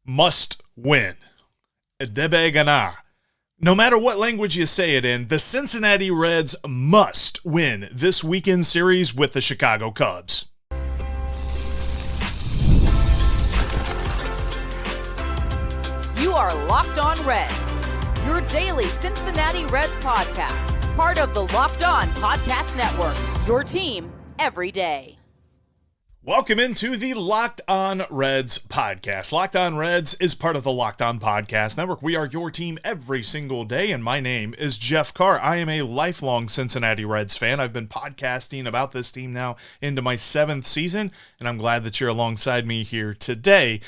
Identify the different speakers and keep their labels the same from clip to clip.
Speaker 1: must win. Debe ganar. No matter what language you say it in, the Cincinnati Reds must win this weekend series with the Chicago Cubs.
Speaker 2: You are Locked On Reds, your daily Cincinnati Reds podcast, part of the Locked On Podcast Network, your team every day.
Speaker 1: Welcome into the Locked On Reds podcast. Locked On Reds is part of the Locked On Podcast Network. We are your team every single day, and my name is Jeff Carr. I am a lifelong Cincinnati Reds fan. I've been podcasting about this team now into my 7th season, and I'm glad that you're alongside me here today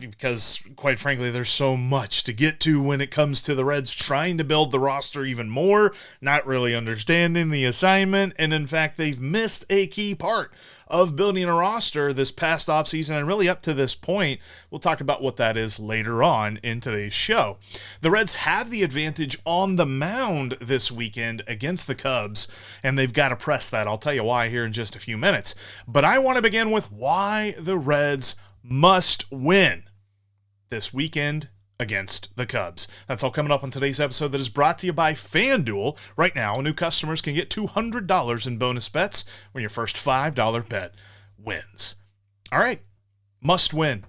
Speaker 1: because, quite frankly, there's so much to get to when it comes to the Reds trying to build the roster even more, not really understanding the assignment, and in fact, they've missed a key part of building a roster this past offseason and really up to this point. We'll talk about what that is later on in today's show. The Reds have the advantage on the mound this weekend against the Cubs, and they've got to press that. I'll tell you why here in just a few minutes. But I want to begin with why the Reds must win this weekend against the Cubs. That's all coming up on today's episode that is brought to you by FanDuel. Right now, new customers can get $200 in bonus bets when your first $5 bet wins. All right, must win.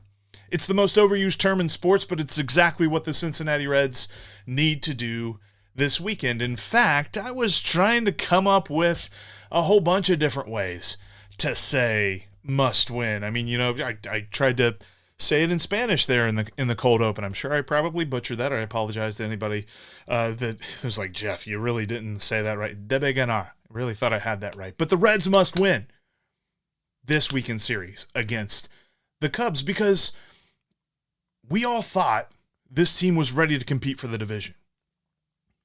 Speaker 1: It's the most overused term in sports, but it's exactly what the Cincinnati Reds need to do this weekend. In fact, I was trying to come up with a whole bunch of different ways to say must win. I mean, I tried to say it in Spanish there in the cold open. I'm sure I probably butchered that, or I apologize to anybody that was like, Jeff, you really didn't say that right. Debe ganar. I really thought I had that right. But the Reds must win this weekend series against the Cubs because we all thought this team was ready to compete for the division.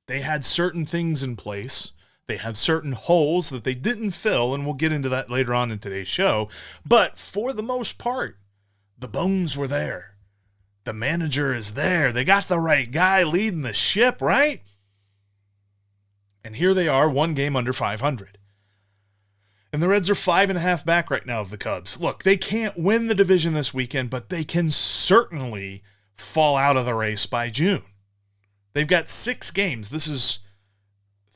Speaker 1: They had certain things in place. They have certain holes that they didn't fill, and we'll get into that later on in today's show. But for the most part, the bones were there. The manager is there. They got the right guy leading the ship, right? And here they are, one game under 500. And the Reds are 5.5 back right now of the Cubs. Look, they can't win the division this weekend, but they can certainly fall out of the race by June. They've got 6 games. This is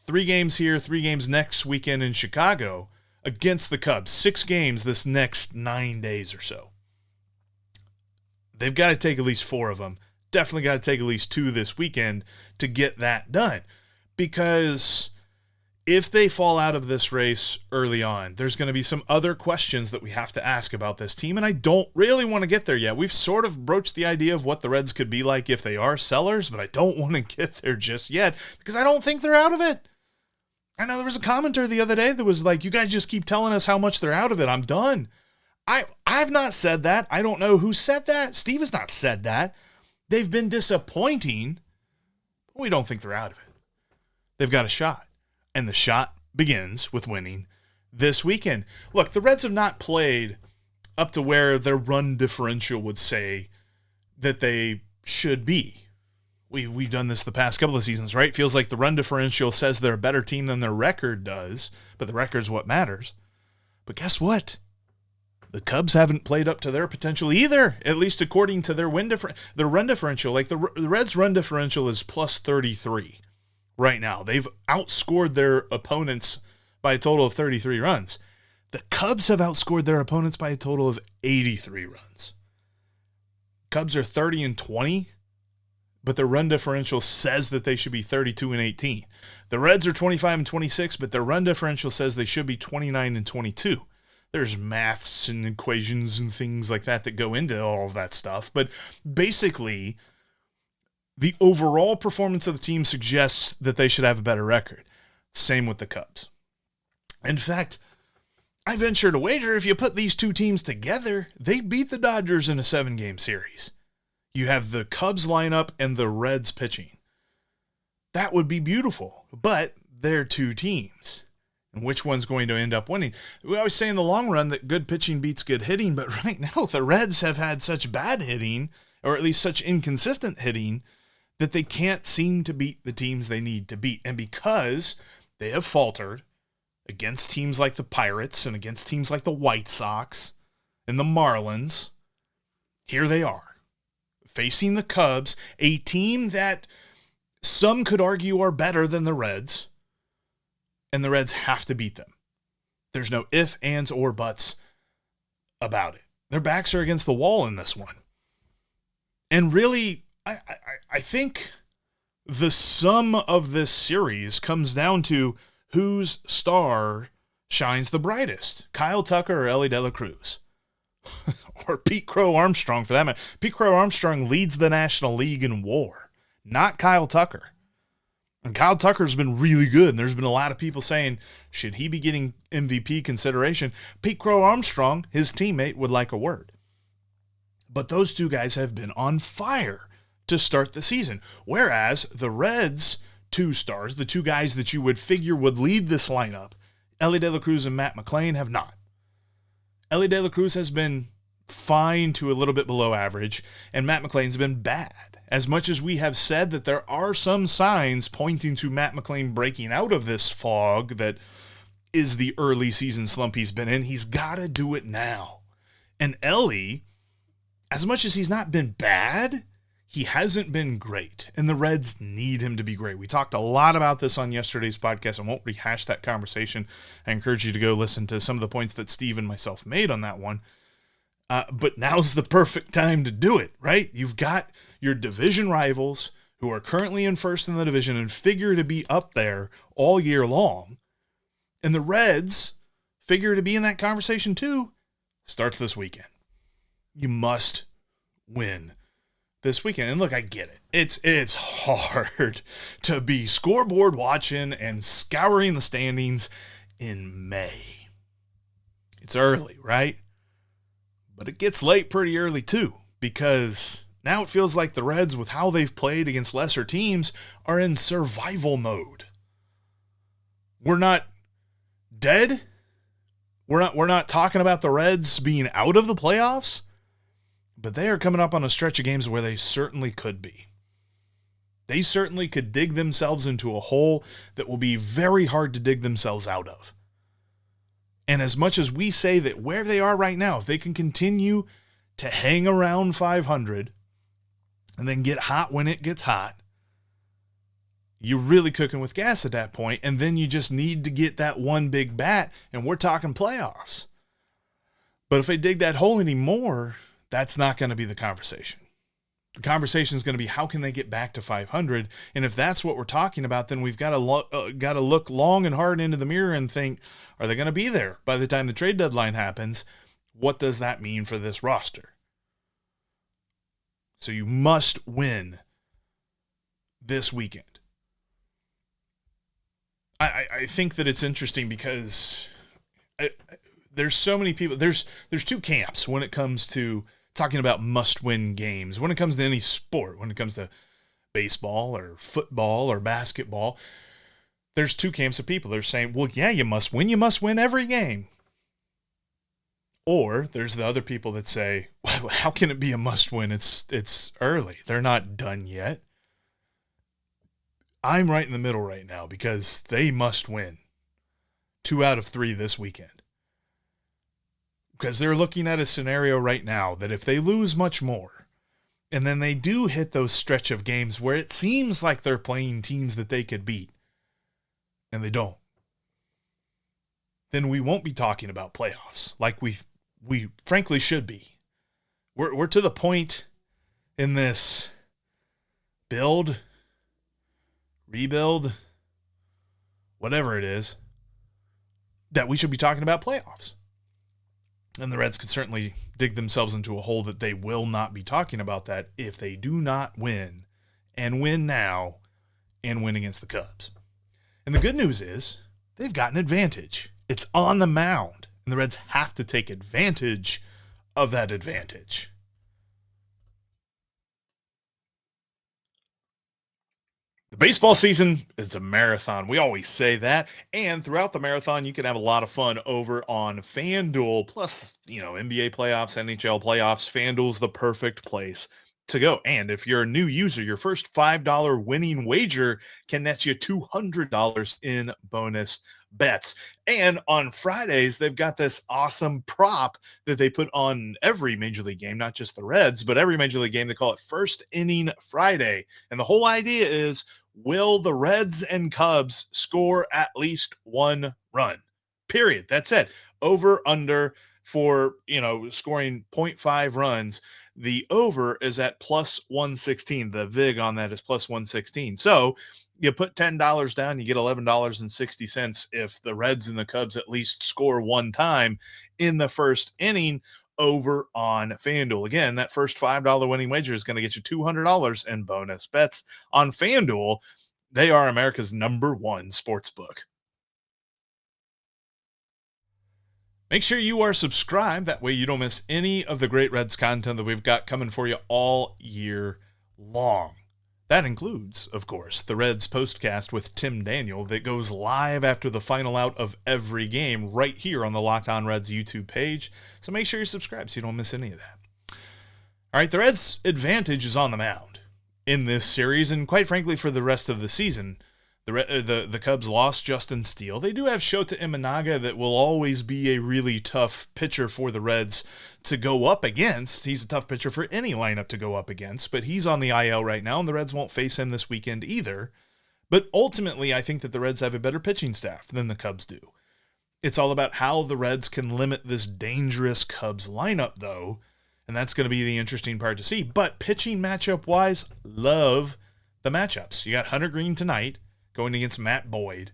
Speaker 1: 3 games here, 3 games next weekend in Chicago against the Cubs. 6 games this next 9 days or so. They've got to take at least 4 of them. Definitely got to take at least 2 this weekend to get that done. Because if they fall out of this race early on, there's going to be some other questions that we have to ask about this team, and I don't really want to get there yet. We've sort of broached the idea of what the Reds could be like if they are sellers, but I don't want to get there just yet because I don't think they're out of it. I know there was a commenter the other day that was like, you guys just keep telling us how much they're out of it. I'm done. I've not said that. I don't know who said that. Steve has not said that. They've been disappointing, but we don't think they're out of it. They've got a shot, and the shot begins with winning this weekend. Look, the Reds have not played up to where their run differential would say that they should be. We've done this the past couple of seasons, right? Feels like the run differential says they're a better team than their record does, but the record's what matters. But guess what? The Cubs haven't played up to their potential either, at least according to their run differential. Like the Reds' run differential is plus 33 right now. They've outscored their opponents by a total of 33 runs. The Cubs have outscored their opponents by a total of 83 runs. Cubs are 30-20, but their run differential says that they should be 32-18. The Reds are 25-26, but their run differential says they should be 29-22. There's maths and equations and things like that go into all of that stuff. But basically, the overall performance of the team suggests that they should have a better record. Same with the Cubs. In fact, I venture to wager if you put these two teams together, they beat the Dodgers in a 7-game series. You have the Cubs lineup and the Reds pitching. That would be beautiful, but they're 2 teams. And which one's going to end up winning? We always say in the long run that good pitching beats good hitting, but right now the Reds have had such bad hitting, or at least such inconsistent hitting, that they can't seem to beat the teams they need to beat. And because they have faltered against teams like the Pirates and against teams like the White Sox and the Marlins, here they are, facing the Cubs, a team that some could argue are better than the Reds, and the Reds have to beat them. There's no ifs, ands, or buts about it. Their backs are against the wall in this one. And really, I think the sum of this series comes down to whose star shines the brightest, Kyle Tucker or Elly De La Cruz. Or Pete Crow Armstrong, for that matter. Pete Crow Armstrong leads the National League in WAR, not Kyle Tucker. And Kyle Tucker's been really good, and there's been a lot of people saying, should he be getting MVP consideration? Pete Crow Armstrong, his teammate, would like a word. But those two guys have been on fire to start the season. Whereas the Reds' two stars, the two guys that you would figure would lead this lineup, Elly De La Cruz and Matt McLain, have not. Elly De La Cruz has been fine to a little bit below average, and Matt McLain's been bad. As much as we have said that there are some signs pointing to Matt McLain breaking out of this fog that is the early season slump he's been in, he's got to do it now. And Elly, as much as he's not been bad, he hasn't been great, and the Reds need him to be great. We talked a lot about this on yesterday's podcast. I won't rehash that conversation. I encourage you to go listen to some of the points that Steve and myself made on that one. But now's the perfect time to do it, right? You've got your division rivals who are currently in first in the division and figure to be up there all year long. And the Reds figure to be in that conversation too. Starts this weekend. You must win this weekend. And look, I get it. It's hard to be scoreboard watching and scouring the standings in May. It's early, right? But it gets late pretty early too, because now it feels like the Reds, with how they've played against lesser teams, are in survival mode. We're not dead. We're not talking about the Reds being out of the playoffs, but they are coming up on a stretch of games where they certainly could be. They certainly could dig themselves into a hole that will be very hard to dig themselves out of. And as much as we say that where they are right now, if they can continue to hang around 500 and then get hot when it gets hot, you're really cooking with gas at that point, and then you just need to get that one big bat, and we're talking playoffs. But if they dig that hole anymore, that's not going to be the conversation. The conversation is going to be, how can they get back to 500? And if that's what we're talking about, then we've got to look long and hard into the mirror and think, are they going to be there by the time the trade deadline happens? What does that mean for this roster? So you must win this weekend. I think that it's interesting because there's so many people. There's two camps when it comes to talking about must-win games. When it comes to any sport, when it comes to baseball or football or basketball, there's two camps of people. They're saying, well, yeah, you must win. You must win every game. Or there's the other people that say, well, how can it be a must-win? It's early. They're not done yet. I'm right in the middle right now because they must win 2 out of 3 this weekend. Because they're looking at a scenario right now that if they lose much more, and then they do hit those stretch of games where it seems like they're playing teams that they could beat, and they don't, then we won't be talking about playoffs like we frankly should be. We're to the point in this build, rebuild, whatever it is, that we should be talking about playoffs. And the Reds could certainly dig themselves into a hole that they will not be talking about that if they do not win, and win now, and win against the Cubs. And the good news is they've got an advantage. It's on the mound, and the Reds have to take advantage of that advantage. The baseball season is a marathon. We always say that. And throughout the marathon, you can have a lot of fun over on FanDuel. Plus, NBA playoffs, NHL playoffs. FanDuel's the perfect place to go. And if you're a new user, your first $5 winning wager can net you $200 in bonus bets. And on Fridays, they've got this awesome prop that they put on every Major League game, not just the Reds, but every Major League game. They call it First Inning Friday. And the whole idea is, will the Reds and Cubs score at least one run? Period. That's it. Over, under for, scoring 0.5 runs. The over is at plus 116. The VIG on that is plus 116. So you put $10 down, you get $11.60 if the Reds and the Cubs at least score one time in the first inning over on FanDuel. Again, that first $5 winning wager is going to get you $200 in bonus bets on FanDuel. They are America's #1 sports book. Make sure you are subscribed. That way you don't miss any of the great Reds content that we've got coming for you all year long. That includes, of course, the Reds postcast with Tim Daniel that goes live after the final out of every game right here on the Locked On Reds YouTube page. So make sure you're subscribed so you don't miss any of that. All right, the Reds' advantage is on the mound in this series, and quite frankly, for the rest of the season. The Cubs lost Justin Steele. They do have Shota Imanaga that will always be a really tough pitcher for the Reds to go up against. He's a tough pitcher for any lineup to go up against, but he's on the IL right now, and the Reds won't face him this weekend either. But ultimately, I think that the Reds have a better pitching staff than the Cubs do. It's all about how the Reds can limit this dangerous Cubs lineup, though, and that's going to be the interesting part to see. But pitching matchup-wise, love the matchups. You got Hunter Greene tonight going against Matt Boyd.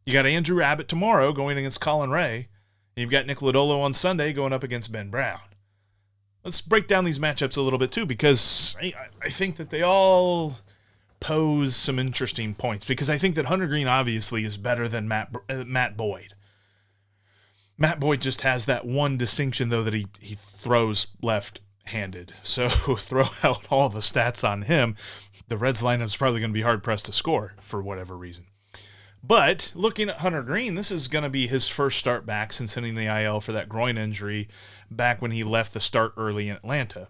Speaker 1: You got Andrew Abbott tomorrow going against Colin Ray. And you've got Nick Lodolo on Sunday going up against Ben Brown. Let's break down these matchups a little bit too, because I think that they all pose some interesting points, because I think that Hunter Greene obviously is better than Matt Boyd. Matt Boyd just has that one distinction, though, that he throws left-handed. So throw out all the stats on him. The Reds lineup's probably going to be hard-pressed to score for whatever reason. But looking at Hunter Greene, this is going to be his first start back since hitting the IL for that groin injury back when he left the start early in Atlanta.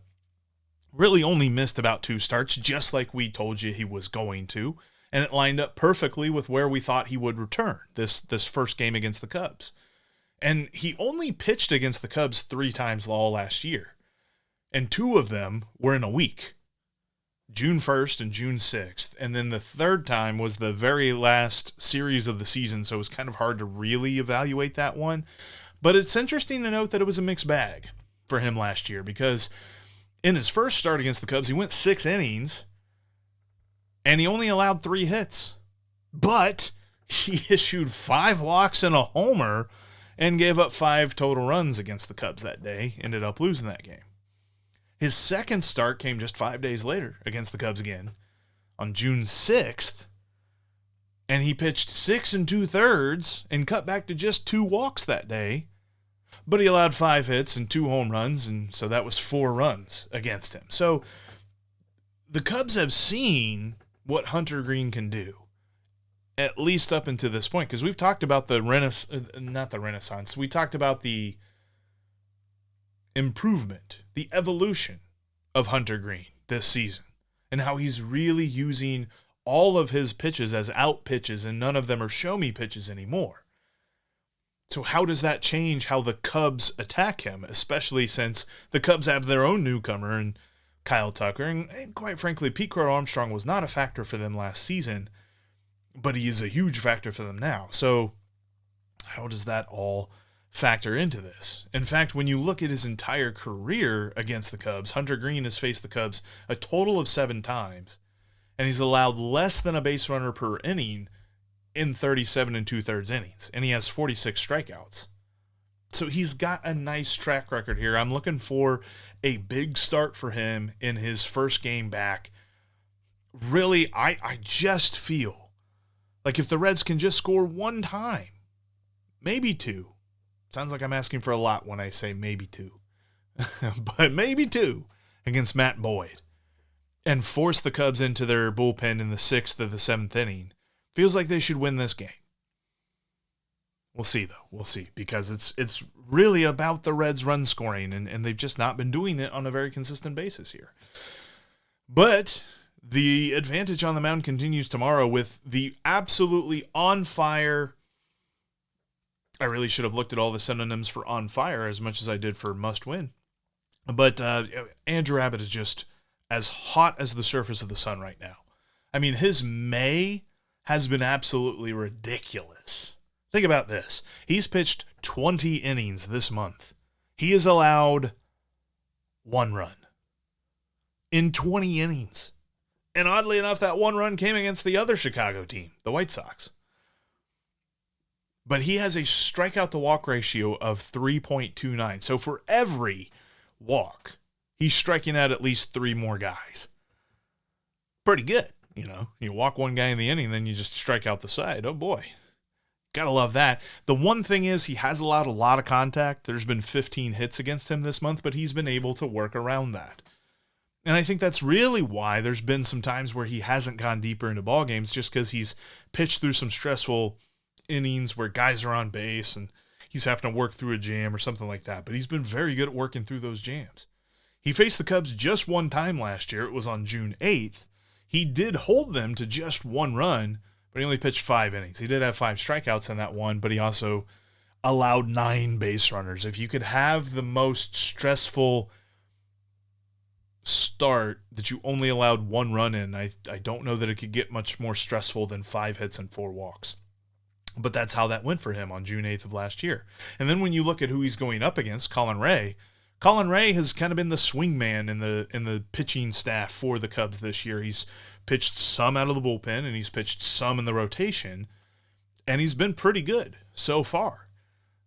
Speaker 1: Really only missed about 2 starts, just like we told you he was going to, and it lined up perfectly with where we thought he would return this first game against the Cubs. And he only pitched against the Cubs 3 times all last year, and 2 of them were in a week. June 1st and June 6th, and then the third time was the very last series of the season, so it was kind of hard to really evaluate that one. But it's interesting to note that it was a mixed bag for him last year, because in his first start against the Cubs, he went 6 innings, and he only allowed 3 hits. But he issued 5 walks and a homer and gave up 5 total runs against the Cubs that day, ended up losing that game. His second start came just 5 days later against the Cubs again on June 6th, and he pitched 6 2/3 and cut back to just 2 walks that day, but he allowed 5 hits and 2 home runs, and so that was 4 runs against him. So the Cubs have seen what Hunter Greene can do, at least up until this point, because we've talked about we talked about the improvement, the evolution of Hunter Greene this season, and how he's really using all of his pitches as out pitches, and none of them are show me pitches anymore. So how does that change how the Cubs attack him, especially since the Cubs have their own newcomer and Kyle Tucker, and quite frankly, Pete Crow Armstrong was not a factor for them last season, but he is a huge factor for them now. So how does that all factor into this? In fact, when you look at his entire career against the Cubs, Hunter Greene has faced the Cubs a total of 7 times, and he's allowed less than a base runner per inning in 37 2/3 innings, and he has 46 strikeouts. So he's got a nice track record here. I'm looking for a big start for him in his first game back. Really, I just feel like if the Reds can just score 1 time, maybe 2. Sounds like I'm asking for a lot when I say maybe 2. But maybe 2 against Matt Boyd, and force the Cubs into their bullpen in the 6th or the 7th inning. Feels like they should win this game. We'll see, though. We'll see, because it's really about the Reds' run scoring, and they've just not been doing it on a very consistent basis here. But the advantage on the mound continues tomorrow with the absolutely on fire I really should have looked at all the synonyms for on fire as much as I did for must win. But Andrew Abbott is just as hot as the surface of the sun right now. I mean, his May has been absolutely ridiculous. Think about this. He's pitched 20 innings this month. He has allowed 1 run in 20 innings. And oddly enough, that 1 run came against the other Chicago team, the White Sox. But he has a strikeout to walk ratio of 3.29. So for every walk, he's striking out at least 3 more guys. Pretty good. You walk 1 guy in the inning, then you just strike out the side. Oh boy. Gotta love that. The one thing is he has allowed a lot of contact. There's been 15 hits against him this month, but he's been able to work around that. And I think that's really why there's been some times where he hasn't gone deeper into ball games, just because he's pitched through some stressful innings where guys are on base and he's having to work through a jam or something like that. But he's been very good at working through those jams. He faced the Cubs just 1 time last year. It was on June 8th. He did hold them to just 1 run, but he only pitched 5 innings. He did have 5 strikeouts in that one, but he also allowed 9 base runners. If you could have the most stressful start that you only allowed 1 run in, I don't know that it could get much more stressful than 5 hits and 4 walks. But that's how that went for him on June 8th of last year. And then when you look at who he's going up against, Colin Rea has kind of been the swing man in the pitching staff for the Cubs this year. He's pitched some out of the bullpen and he's pitched some in the rotation, and he's been pretty good so far.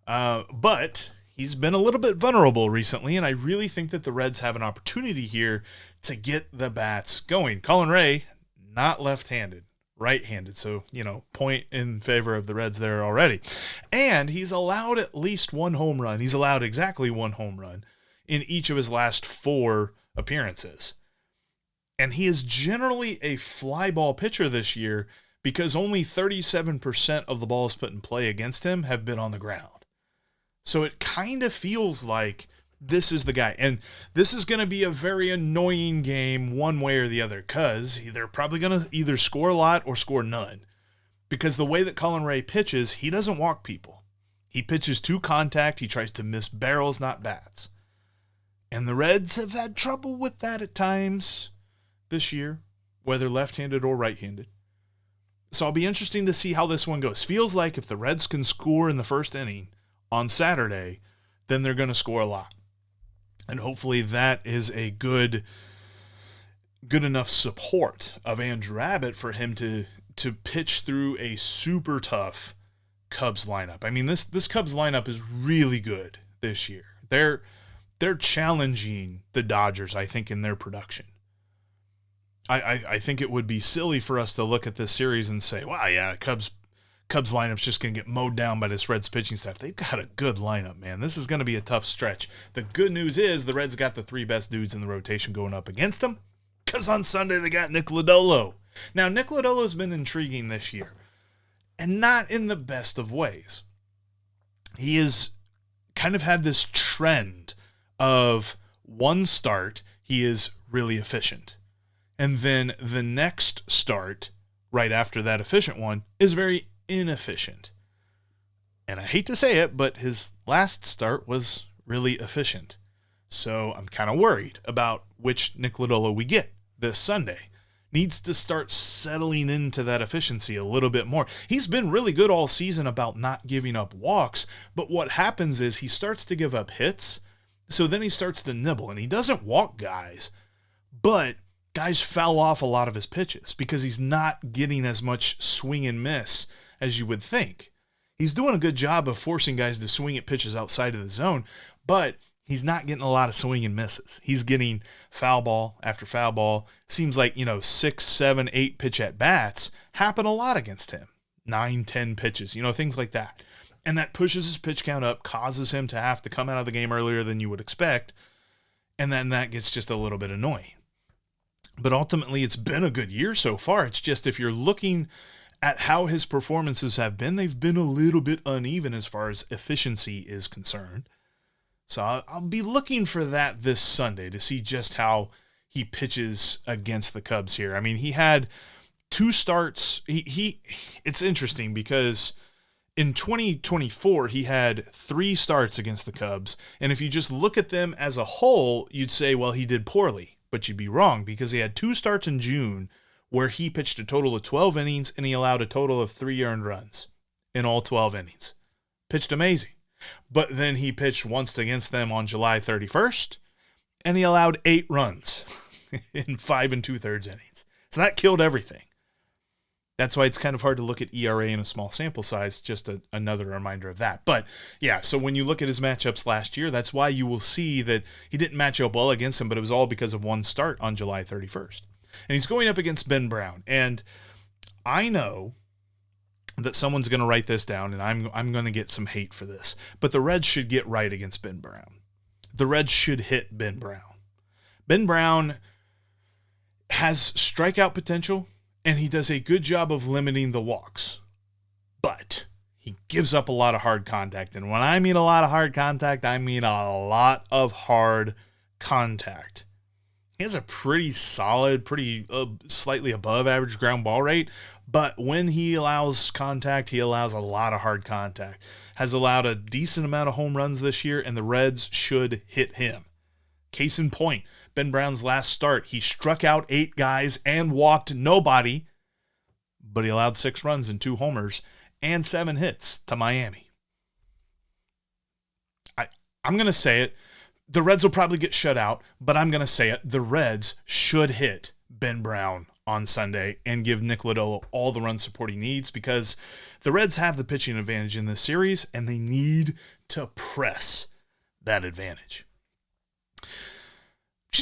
Speaker 1: But he's been a little bit vulnerable recently, and I really think that the Reds have an opportunity here to get the bats going. Colin Rea, not left-handed, right-handed, so, point in favor of the Reds there already. And he's allowed at least 1 home run. He's allowed exactly 1 home run in each of his last 4 appearances. And he is generally a fly ball pitcher this year because only 37% of the balls put in play against him have been on the ground. So it kind of feels like this is the guy. And this is going to be a very annoying game one way or the other, because they're probably going to either score a lot or score none. Because the way that Colin Rea pitches, he doesn't walk people. He pitches to contact. He tries to miss barrels, not bats. And the Reds have had trouble with that at times this year, whether left-handed or right-handed. So it'll be interesting to see how this one goes. Feels like if the Reds can score in the first inning on Saturday, then they're going to score a lot. And hopefully that is a good enough support of Andrew Abbott for him to pitch through a super tough Cubs lineup. I mean, this Cubs lineup is really good this year. They're challenging the Dodgers, I think, in their production. I think it would be silly for us to look at this series and say, wow, yeah, Cubs lineup's just going to get mowed down by this Reds pitching staff. They've got a good lineup, man. This is going to be a tough stretch. The good news is the Reds got the 3 best dudes in the rotation going up against them, because on Sunday they got Nick Lodolo. Now, Nick Lodolo's been intriguing this year, and not in the best of ways. He has kind of had this trend of one start, he is really efficient. And then the next start, right after that efficient one, is very inefficient. And I hate to say it, but his last start was really efficient. So I'm kind of worried about which Nick Lodolo we get this Sunday. Needs to start settling into that efficiency a little bit more. He's been really good all season about not giving up walks, but what happens is he starts to give up hits, so then he starts to nibble, and he doesn't walk guys, but guys foul off a lot of his pitches because he's not getting as much swing and miss as you would think. He's doing a good job of forcing guys to swing at pitches outside of the zone, but he's not getting a lot of swing and misses. He's getting foul ball after foul ball. Seems like, 6, 7, 8 pitch at bats happen a lot against him. 9, 10 pitches, things like that. And that pushes his pitch count up, causes him to have to come out of the game earlier than you would expect. And then that gets just a little bit annoying. But ultimately, it's been a good year so far. It's just if you're looking at how his performances have been, they've been a little bit uneven as far as efficiency is concerned. So I'll be looking for that this Sunday to see just how he pitches against the Cubs here. I mean, he had 2 starts. It's interesting because In 2024, he had 3 starts against the Cubs, and if you just look at them as a whole, you'd say, well, he did poorly, but you'd be wrong because he had 2 starts in June where he pitched a total of 12 innings and he allowed a total of 3 earned runs in all 12 innings. Pitched amazing. But then he pitched once against them on July 31st, and he allowed 8 runs in 5 2/3 innings. So that killed everything. That's why it's kind of hard to look at ERA in a small sample size, just another reminder of that. But yeah, so when you look at his matchups last year, that's why you will see that he didn't match up well against him, but it was all because of 1 start on July 31st. And he's going up against Ben Brown. And I know that someone's going to write this down, and I'm going to get some hate for this. But the Reds should get right against Ben Brown. The Reds should hit Ben Brown. Ben Brown has strikeout potential, and he does a good job of limiting the walks. But he gives up a lot of hard contact. And when I mean a lot of hard contact, I mean a lot of hard contact. He has a pretty solid, pretty slightly above average ground ball rate. But when he allows contact, he allows a lot of hard contact. Has allowed a decent amount of home runs this year, and the Reds should hit him. Case in point, Ben Brown's last start, he struck out 8 guys and walked nobody, but he allowed 6 runs and 2 homers and 7 hits to Miami. I'm going to say it. The Reds will probably get shut out, but I'm going to say it. The Reds should hit Ben Brown on Sunday and give Nick Lodolo all the run support he needs because the Reds have the pitching advantage in this series, and they need to press that advantage.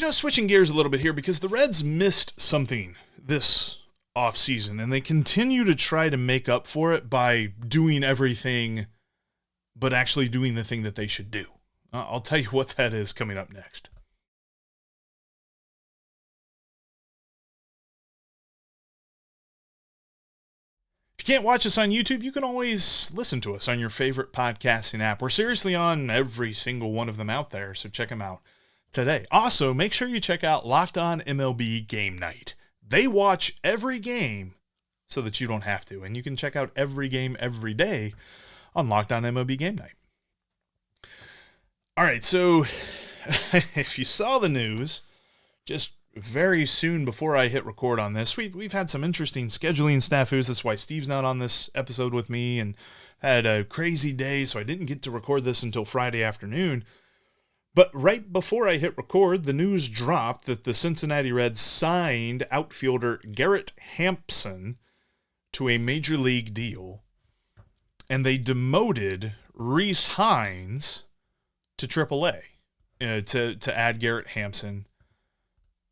Speaker 1: But, switching gears a little bit here because the Reds missed something this offseason, and they continue to try to make up for it by doing everything but actually doing the thing that they should do. I'll tell you what that is coming up next. If you can't watch us on YouTube, you can always listen to us on your favorite podcasting app. We're seriously on every single one of them out there, so check them out today. Also, make sure you check out Locked On MLB Game Night. They watch every game so that you don't have to, and you can check out every game every day on Locked On MLB Game Night. All right, so if you saw the news, just very soon before I hit record on this, we've had some interesting scheduling snafus. That's why Steve's not on this episode with me, and had a crazy day, so I didn't get to record this until Friday afternoon. But right before I hit record, the news dropped that the Cincinnati Reds signed outfielder Garrett Hampson to a major league deal, and they demoted Rece Hinds to AAA to add Garrett Hampson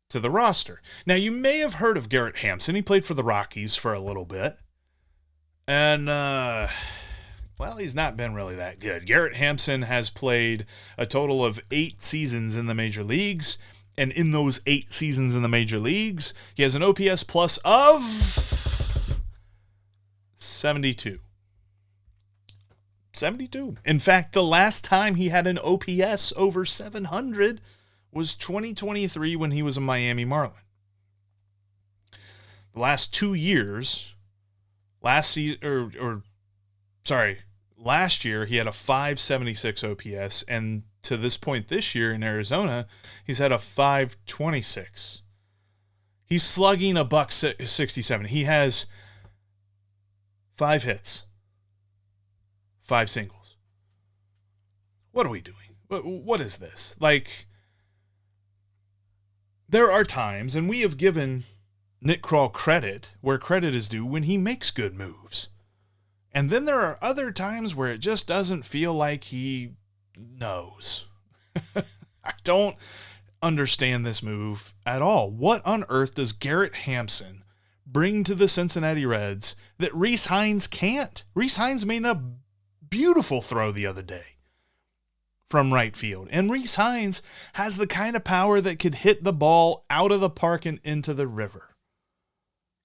Speaker 1: to the roster. Now, you may have heard of Garrett Hampson. He played for the Rockies for a little bit. And, he's not been really that good. Garrett Hampson has played a total of 8 seasons in the major leagues. And in those 8 seasons in the major leagues, he has an OPS plus of 72. 72. In fact, the last time he had an OPS over 700 was 2023 when he was a Miami Marlin. The last 2 years, last year he had a 576 OPS, and to this point this year in Arizona, he's had a 526. He's slugging a .67. He has 5 hits. 5 singles. What are we doing? What is this? There are times, and we have given Nick Krall credit where credit is due when he makes good moves. And then there are other times where it just doesn't feel like he knows. I don't understand this move at all. What on earth does Garrett Hampson bring to the Cincinnati Reds that Rece Hinds can't? Rece Hinds made a beautiful throw the other day from right field. And Rece Hinds has the kind of power that could hit the ball out of the park and into the river.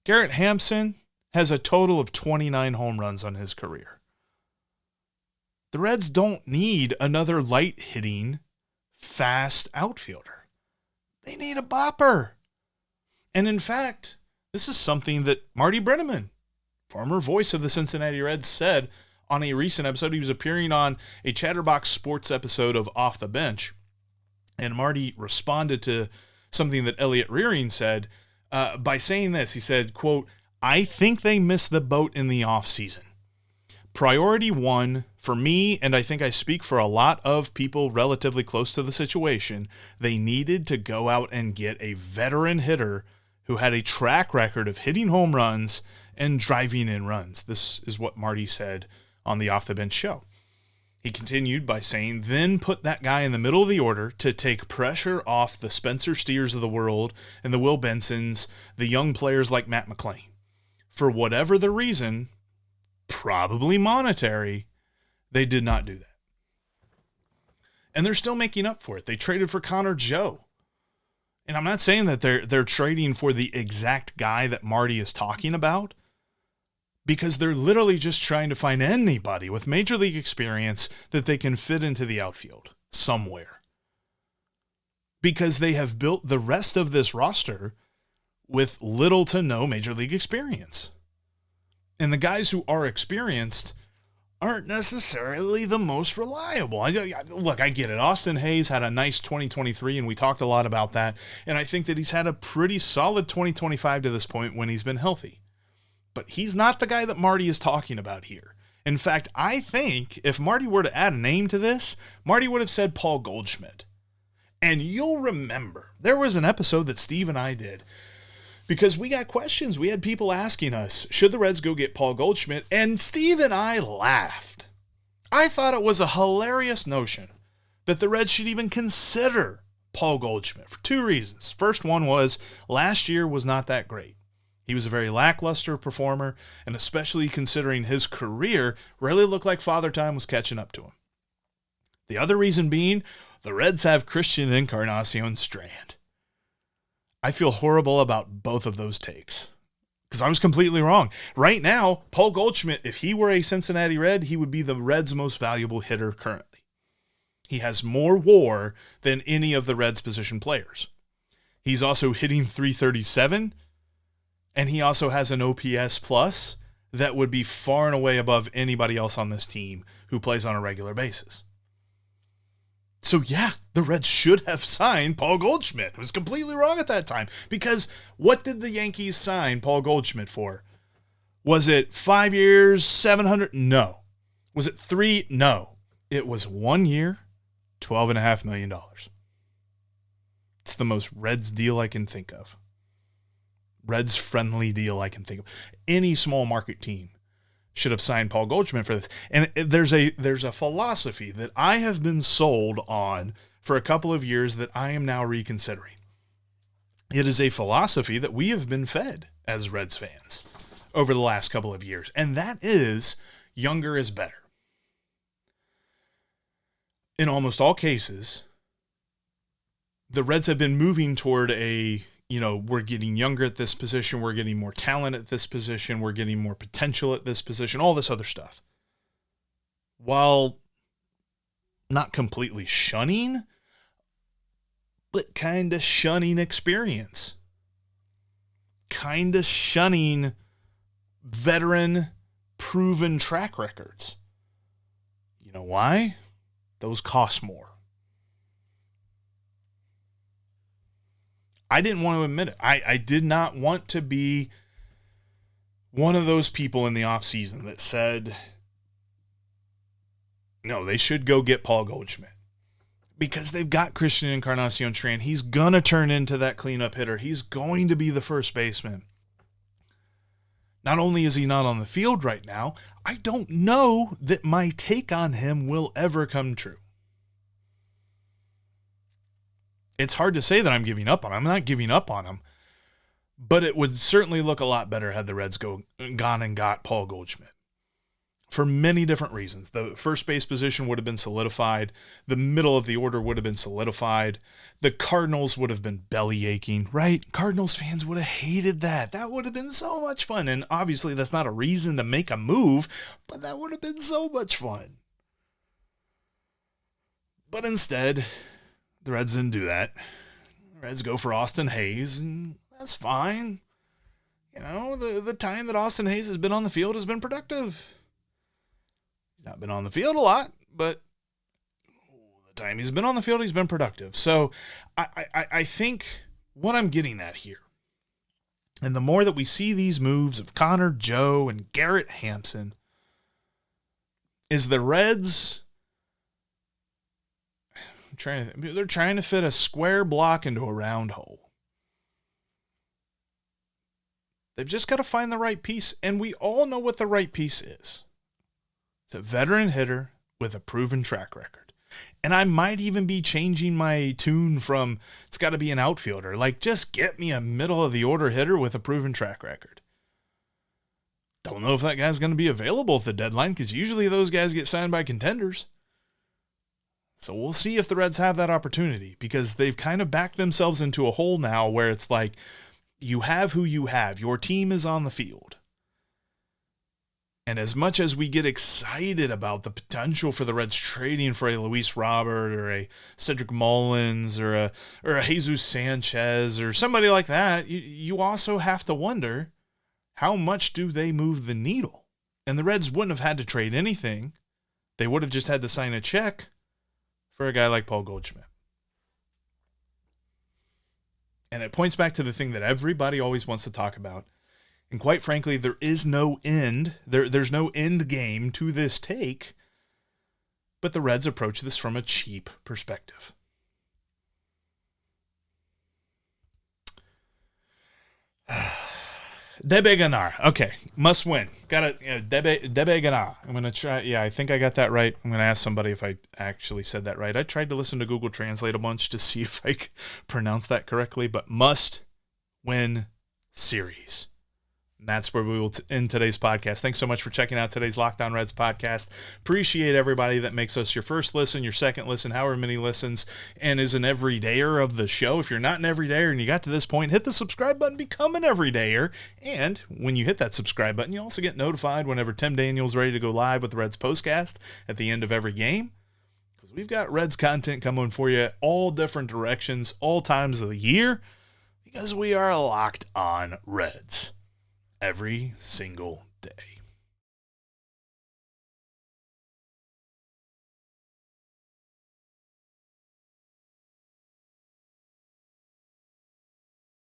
Speaker 1: Garrett Hampson has a total of 29 home runs on his career. The Reds don't need another light-hitting, fast outfielder. They need a bopper. And in fact, this is something that Marty Brennaman, former voice of the Cincinnati Reds, said on a recent episode. He was appearing on a Chatterbox Sports episode of Off the Bench, and Marty responded to something that Elliot Rearing said by saying this. He said, quote, "I think they missed the boat in the offseason. Priority one for me, and I think I speak for a lot of people relatively close to the situation, they needed to go out and get a veteran hitter who had a track record of hitting home runs and driving in runs." This is what Marty said on the Off the Bench show. He continued by saying, "Then put that guy in the middle of the order to take pressure off the Spencer Steers of the world and the Will Bensons, the young players like Matt McLain. For whatever the reason, probably monetary, they did not do that. And they're still making up for it. They traded for Connor Joe. And I'm not saying that they're trading for the exact guy that Marty is talking about, because they're literally just trying to find anybody with major league experience that they can fit into the outfield somewhere. Because they have built the rest of this roster with little to no major league experience. And the guys who are experienced aren't necessarily the most reliable. Look, I get it. Austin Hayes had a nice 2023, and we talked a lot about that. And I think that he's had a pretty solid 2025 to this point when he's been healthy. But he's not the guy that Marty is talking about here. In fact, I think if Marty were to add a name to this, Marty would have said Paul Goldschmidt. And you'll remember, there was an episode that Steve and I did because we got questions. We had people asking us, should the Reds go get Paul Goldschmidt? And Steve and I laughed. I thought it was a hilarious notion that the Reds should even consider Paul Goldschmidt for two reasons. First one was last year was not that great. He was a very lackluster performer, and especially considering his career, really looked like Father Time was catching up to him. The other reason being, the Reds have Christian Encarnacion Strand. I feel horrible about both of those takes because I was completely wrong. Right now, Paul Goldschmidt, if he were a Cincinnati Red, he would be the Reds' most valuable hitter currently. He has more WAR than any of the Reds' position players. He's also hitting .337, and he also has an OPS plus that would be far and away above anybody else on this team who plays on a regular basis. So yeah, the Reds should have signed Paul Goldschmidt. I was completely wrong at that time because what did the Yankees sign Paul Goldschmidt for? Was it 5 years, 700? No. Was it 3? No. It was 1 year, $12.5 million. It's the most Reds deal I can think of. Reds friendly deal I can think of. Any small market team should have signed Paul Goldschmidt for this. And there's a philosophy that I have been sold on for a couple of years that I am now reconsidering. It is a philosophy that we have been fed as Reds fans over the last couple of years, and that is younger is better. In almost all cases, the Reds have been moving toward we're getting younger at this position, we're getting more talent at this position, we're getting more potential at this position, all this other stuff. While not completely shunning, but kind of shunning experience. Kind of shunning veteran, proven track records. You know why? Those cost more. I didn't want to admit it. I did not want to be one of those people in the offseason that said, no, they should go get Paul Goldschmidt. Because they've got Christian Encarnacion Strand. He's going to turn into that cleanup hitter. He's going to be the first baseman. Not only is he not on the field right now, I don't know that my take on him will ever come true. It's hard to say that I'm giving up on him. I'm not giving up on him. But it would certainly look a lot better had the Reds gone and got Paul Goldschmidt. For many different reasons. The first base position would have been solidified. The middle of the order would have been solidified. The Cardinals would have been belly aching, right? Cardinals fans would have hated that. That would have been so much fun. And obviously that's not a reason to make a move, but that would have been so much fun. But instead, the Reds didn't do that. The Reds go for Austin Hayes, and that's fine. You know, the time that Austin Hayes has been on the field has been productive. He's not been on the field a lot, but the time he's been on the field, he's been productive. So I think what I'm getting at here, and the more that we see these moves of Connor, Joe, and Garrett Hampson, is the Reds they're trying to fit a square block into a round hole. They've just got to find the right piece, and we all know what the right piece is. It's a veteran hitter with a proven track record. And I might even be changing my tune from it's got to be an outfielder. Like, just get me a middle-of-the-order hitter with a proven track record. Don't know if that guy's going to be available at the deadline because usually those guys get signed by contenders. So we'll see if the Reds have that opportunity because they've kind of backed themselves into a hole now where it's like you have who you have. Your team is on the field. And as much as we get excited about the potential for the Reds trading for a Luis Robert or a Cedric Mullins or a Jesus Sanchez or somebody like that, you also have to wonder how much do they move the needle? And the Reds wouldn't have had to trade anything. They would have just had to sign a check for a guy like Paul Goldschmidt. And it points back to the thing that everybody always wants to talk about. And quite frankly, there is no end. There's no end game to this take. But the Reds approach this from a cheap perspective. Debe Ganar. Okay. Must win. Got it. Debe Ganar. I'm going to try. Yeah, I think I got that right. I'm going to ask somebody if I actually said that right. I tried to listen to Google Translate a bunch to see if I pronounced that correctly, but must win series. And that's where we will end today's podcast. Thanks so much for checking out today's Locked On Reds podcast. Appreciate everybody that makes us your first listen, your second listen, however many listens, and is an everydayer of the show. If you're not an everydayer and you got to this point, hit the subscribe button, become an everydayer. And when you hit that subscribe button, you also get notified whenever Tim Daniel's ready to go live with the Reds postcast at the end of every game. Because we've got Reds content coming for you all different directions, all times of the year, because we are Locked On Reds every single day.